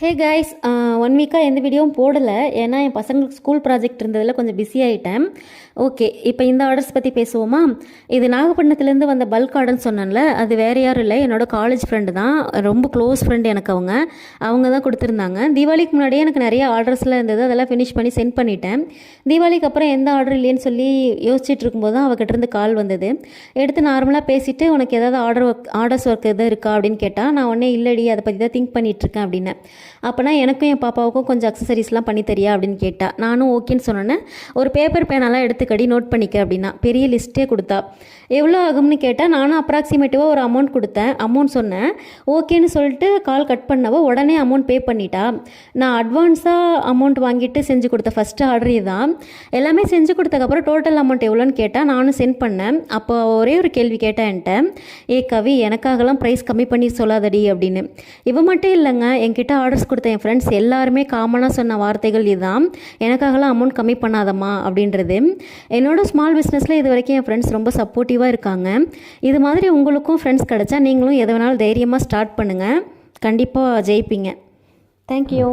Hey guys, 1 வீக்காக எந்த வீடியோவும் போடலை. ஏன்னா என் பசங்களுக்கு ஸ்கூல் ப்ராஜெக்ட் இருந்ததில் கொஞ்சம் பிஸி ஆகிட்டேன். ஓகே, இப்போ இந்த ஆர்டர்ஸ் பற்றி பேசுவோமா? இது நாகப்பட்டினத்துலேருந்து வந்த பல்க் ஆர்டர்னு சொன்னேன்ல, அது வேறு யாரும் இல்லை, என்னோட காலேஜ் ஃப்ரெண்டு தான். ரொம்ப க்ளோஸ் ஃப்ரெண்டு எனக்கு. அவங்க தான் கொடுத்துருந்தாங்க. தீபாவளிக்கு முன்னாடியே எனக்கு நிறைய ஆர்டர்ஸ்லாம் இருந்தது, அதெல்லாம் ஃபினிஷ் பண்ணி சென்ட் பண்ணிட்டேன். தீபாவளிக்கு அப்புறம் எந்த ஆர்டர் இல்லைன்னு சொல்லி யோசிச்சுட்டு இருக்கும்போது தான் அவகிட்டேருந்து கால் வந்தது. எடுத்து நார்மலாக பேசிவிட்டு, உனக்கு ஏதாவது ஆர்டர்ஸ் ஒர்க் எதுவும் இருக்கா அப்படின்னு கேட்டால், நான் உடனே இல்லடி, அதை பற்றி தான் திங்க் பண்ணிகிட்ருக்கேன் அப்படின்னேன். அப்போனா எனக்கும் என் பாப்பாவுக்கும் கொஞ்சம் அக்சசரிஸ்லாம் பண்ணி தரியா அப்படின்னு கேட்டால், நானும் ஓகேன்னு சொன்னேன்னே. ஒரு பேப்பர் பேனெல்லாம் எடுத்துக்கடி, நோட் பண்ணிக்க அப்படின்னா. பெரிய லிஸ்ட்டே கொடுத்தா. எவ்வளோ ஆகும்னு கேட்டால், நானும் அப்ராக்சிமேட்டிவாக ஒரு அமௌண்ட் கொடுத்தேன். அமௌண்ட் சொன்னேன். ஓகேன்னு சொல்லிட்டு கால் கட் பண்ணவோ உடனே அமௌண்ட் பே பண்ணிட்டா. நான் அட்வான்ஸாக அமௌண்ட் வாங்கிட்டு செஞ்சு கொடுத்த ஃபஸ்ட்டு ஆர்டர் தான். எல்லாமே செஞ்சு கொடுத்ததுக்கப்புறம் டோட்டல் அமௌண்ட் எவ்வளோன்னு கேட்டால், நானும் சென்ட் பண்ணேன். அப்போ ஒரே ஒரு கேள்வி கேட்டேன் என்கிட்ட, ஏ கவி, எனக்காகலாம் ப்ரைஸ் கம்மி பண்ணி சொல்லாதடி அப்படின்னு. இவ மட்டும் இல்லைங்க, என்கிட்ட ஆர்டர்ஸ் கொடுத்த என் ஃப்ரெண்ட்ஸ் எல்லாருமே காமனாக சொன்ன வார்த்தைகள் இதுதான், எனக்காகலாம் அமௌண்ட் கம்மி பண்ணாதம்மா அப்படின்றது. என்னோட ஸ்மால் பிஸ்னஸில் இது வரைக்கும் என் ஃப்ரெண்ட்ஸ் ரொம்ப சப்போர்ட்டிவாக இருக்காங்க. இது மாதிரி உங்களுக்கும் ஃப்ரெண்ட்ஸ் கிடச்சா நீங்களும் எதை வேணாலும் தைரியமாக ஸ்டார்ட் பண்ணுங்கள். கண்டிப்பாக ஜெயிப்பீங்க. தேங்க்யூ.